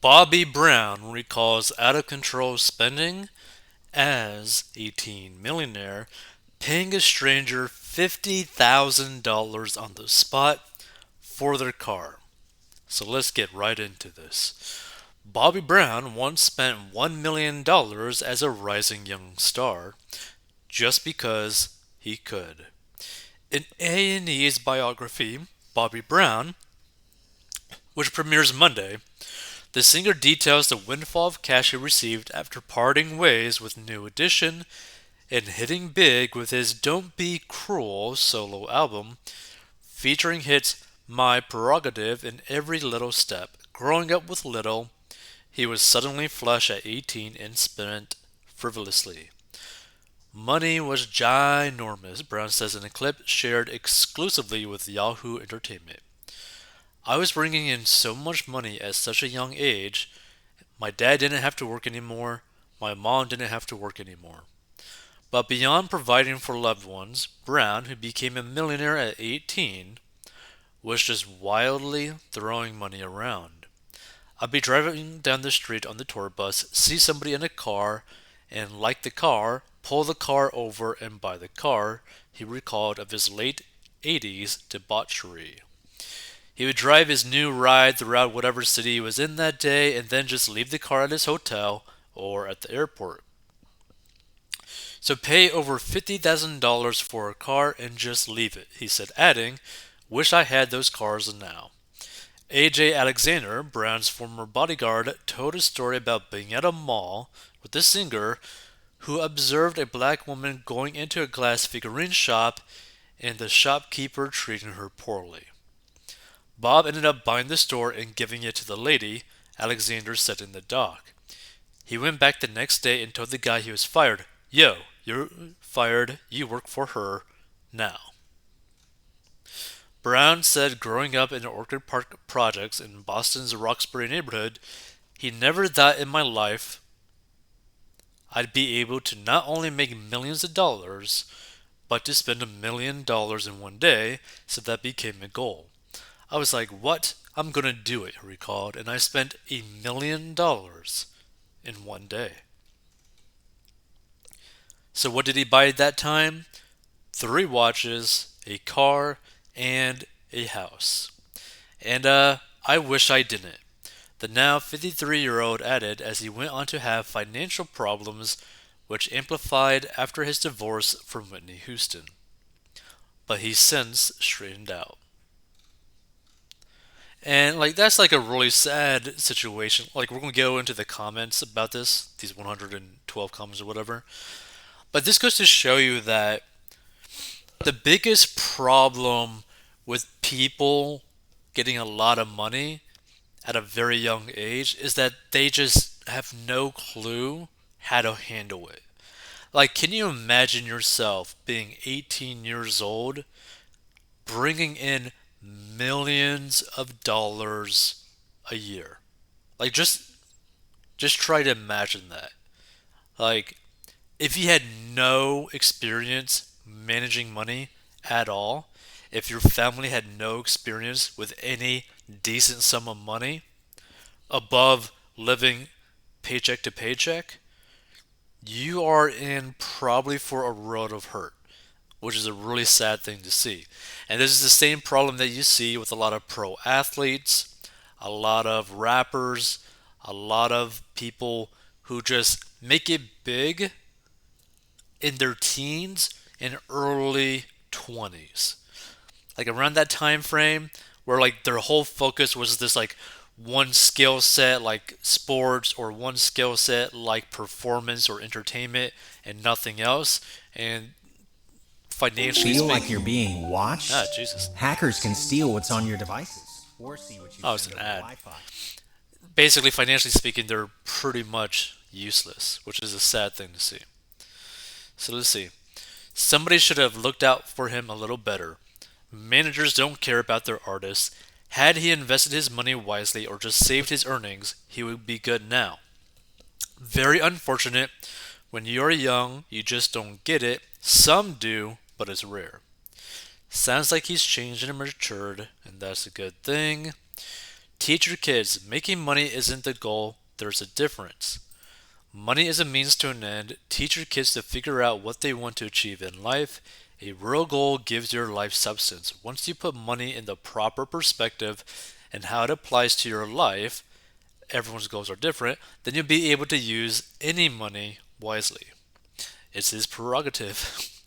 Bobby Brown recalls out of control spending as a teen millionaire, paying a stranger $50,000 on the spot for their car. So let's get right into this. Bobby Brown once spent $1 million as a rising young star just because he could. In A&E's biography, Bobby Brown, which premieres Monday, the singer details the windfall of cash he received after parting ways with New Edition and hitting big with his Don't Be Cruel solo album, featuring hits My Prerogative and Every Little Step. Growing up with little, he was suddenly flush at 18 and spent frivolously. Money was ginormous, Brown says in a clip shared exclusively with Yahoo Entertainment. I was bringing in so much money at such a young age. My dad didn't have to work anymore. My mom didn't have to work anymore. But beyond providing for loved ones, Brown, who became a millionaire at 18, was just wildly throwing money around. I'd be driving down the street on the tour bus, see somebody in a car, and like the car, pull the car over and buy the car, he recalled of his late 80s debauchery. He would drive his new ride throughout whatever city he was in that day and then just leave the car at his hotel or at the airport. So pay over $50,000 for a car and just leave it, he said, adding, wish I had those cars now. AJ Alexander, Brown's former bodyguard, told a story about being at a mall with the singer who observed a black woman going into a glass figurine shop and the shopkeeper treating her poorly. Bob ended up buying the store and giving it to the lady, Alexander said in the doc. He went back the next day and told the guy he was fired. Yo, you're fired. You work for her now. Brown said growing up in Orchard Park projects in Boston's Roxbury neighborhood, he never thought in my life I'd be able to not only make millions of dollars, but to spend $1 million in one day, so that became a goal. I was like, what? I'm gonna do it, he recalled, and I spent $1 million in one day. So what did he buy at that time? 3 watches, a car, and a house. And I wish I didn't. The now 53-year-old added as he went on to have financial problems which amplified after his divorce from Whitney Houston. But he's since straightened out. And like that's like a really sad situation. Like we're gonna go into the comments about this, these 112 comments or whatever. But this goes to show you that the biggest problem with people getting a lot of money at a very young age is that they just have no clue how to handle it. Like, can you imagine yourself being 18 years old, bringing in millions of dollars a year? Like, just try to imagine that. Like, if you had no experience managing money at all, if your family had no experience with any decent sum of money above living paycheck to paycheck, you are in probably for a world of hurt, which is a really sad thing to see. And this is the same problem that you see with a lot of pro athletes, a lot of rappers, a lot of people who just make it big in their teens and early 20s. Like around that time frame where like their whole focus was this like one skill set like sports or one skill set like performance or entertainment and nothing else, and financially Feel like speaking. you're being Ah, watched? Jesus. Hackers can steal what's on your devices or see what you Oh, it's send an over ad. Wi-Fi. Basically, financially speaking, they're pretty much useless, which is a sad thing to see. So let's see. Somebody should have looked out for him a little better. Managers don't care about their artists. Had he invested his money wisely or just saved his earnings, he would be good now. Very unfortunate. When you're young, you just don't get it. Some do, but it's rare. Sounds like he's changed and matured, and that's a good thing. Teach your kids making money isn't the goal, there's a difference. Money is a means to an end. Teach your kids to figure out what they want to achieve in life. A real goal gives your life substance. Once you put money in the proper perspective and how it applies to your life, everyone's goals are different, then you'll be able to use any money wisely. It's his prerogative.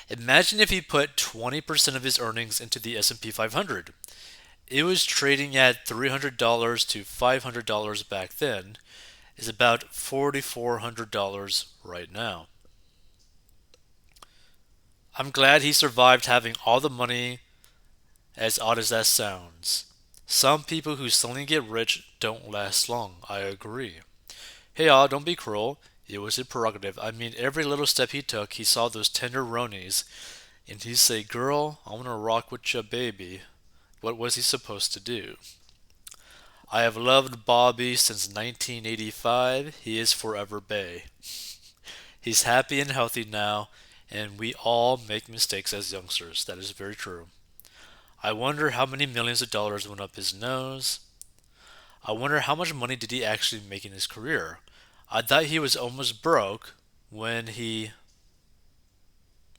Imagine if he put 20% of his earnings into the S&P 500. It was trading at $300 to $500 back then. Is about $4,400 right now. I'm glad he survived having all the money, as odd as that sounds. Some people who suddenly get rich don't last long, I agree. Hey y'all, don't be cruel. It was his prerogative. I mean, every little step he took, he saw those tenderonies, and he'd say, Girl, I wanna rock with ya baby. What was he supposed to do? I have loved Bobby since 1985. He is forever Bay. He's happy and healthy now, and we all make mistakes as youngsters. That is very true. I wonder how many millions of dollars went up his nose. I wonder how much money did he actually make in his career. I thought he was almost broke when he,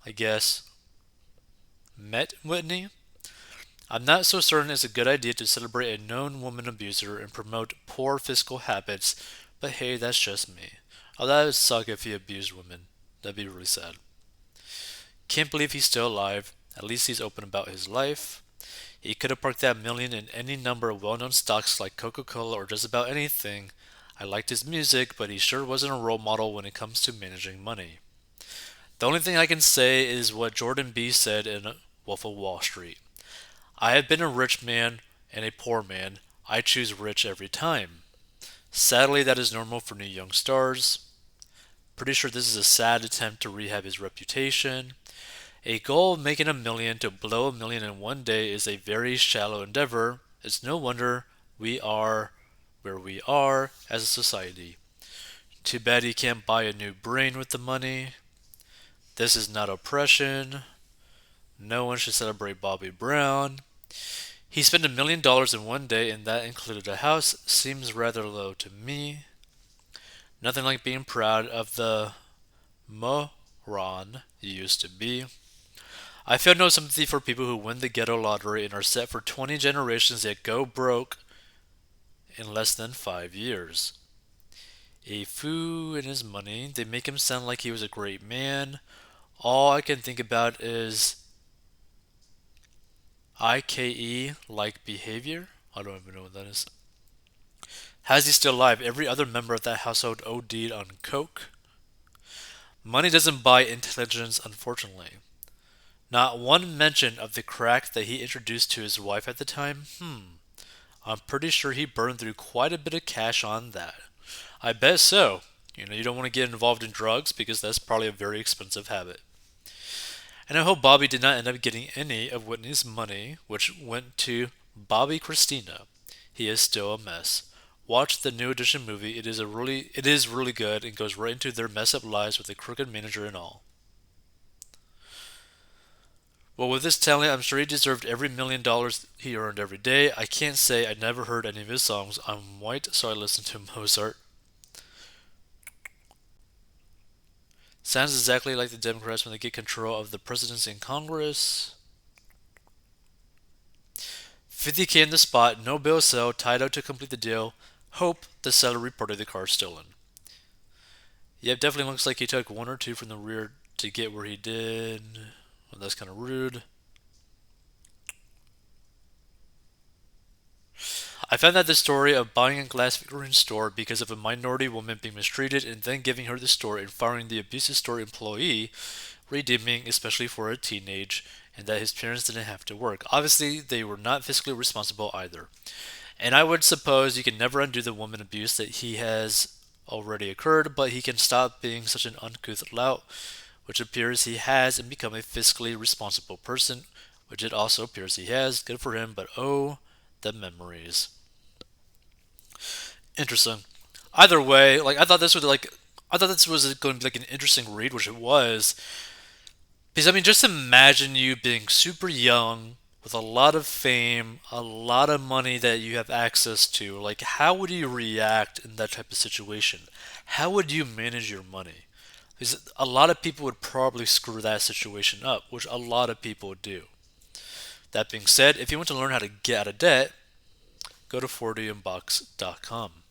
I guess, met Whitney. I'm not so certain it's a good idea to celebrate a known woman abuser and promote poor fiscal habits, but hey, that's just me. Oh, that would suck if he abused women. That'd be really sad. Can't believe he's still alive. At least he's open about his life. He could have parked that million in any number of well known stocks like Coca Cola or just about anything. I liked his music, but he sure wasn't a role model when it comes to managing money. The only thing I can say is what Jordan B. said in Wolf of Wall Street. I have been a rich man and a poor man. I choose rich every time. Sadly, that is normal for new young stars. Pretty sure this is a sad attempt to rehab his reputation. A goal of making a million to blow a million in one day is a very shallow endeavor. It's no wonder we are where we are as a society. Too bad he can't buy a new brain with the money. This is not oppression. No one should celebrate Bobby Brown. He spent $1 million in one day and that included a house. Seems rather low to me. Nothing like being proud of the moron you used to be. I feel no sympathy for people who win the ghetto lottery and are set for 20 generations yet go broke in less than 5 years. A fool and his money, they make him sound like he was a great man. All I can think about is IKE like behavior. I don't even know what that is. How's he still alive? Every other member of that household OD'd on coke. Money doesn't buy intelligence, unfortunately. Not one mention of the crack that he introduced to his wife at the time. I'm pretty sure he burned through quite a bit of cash on that. I bet so. You don't want to get involved in drugs because that's probably a very expensive habit. And I hope Bobby did not end up getting any of Whitney's money, which went to Bobby Christina. He is still a mess. Watch the New Edition movie. It is really good and goes right into their mess up lives with a crooked manager and all. Well, with this talent, I'm sure he deserved every $1 million he earned every day. I can't say I never heard any of his songs. I'm white, so I listen to Mozart. Sounds exactly like the Democrats when they get control of the presidency and Congress. 50K in the spot, no bill sell, tied out to complete the deal. Hope the seller reported the car stolen. Yep, definitely looks like he took one or two from the rear to get where he did. Well, that's kind of rude. I found that the story of buying a glass figurine store because of a minority woman being mistreated and then giving her the store and firing the abusive store employee redeeming, especially for a teenage, and that his parents didn't have to work. Obviously, they were not fiscally responsible either. And I would suppose you can never undo the woman abuse that he has already occurred, but he can stop being such an uncouth lout, which appears he has, and become a fiscally responsible person, which it also appears he has. Good for him, but oh, the memories. Interesting. Either way, I thought this was going to be like an interesting read, which it was. Because I mean, just imagine you being super young. with a lot of fame, a lot of money that you have access to, like how would you react in that type of situation? How would you manage your money? Because a lot of people would probably screw that situation up, which a lot of people do. That being said, if you want to learn how to get out of debt, go to 40inbox.com.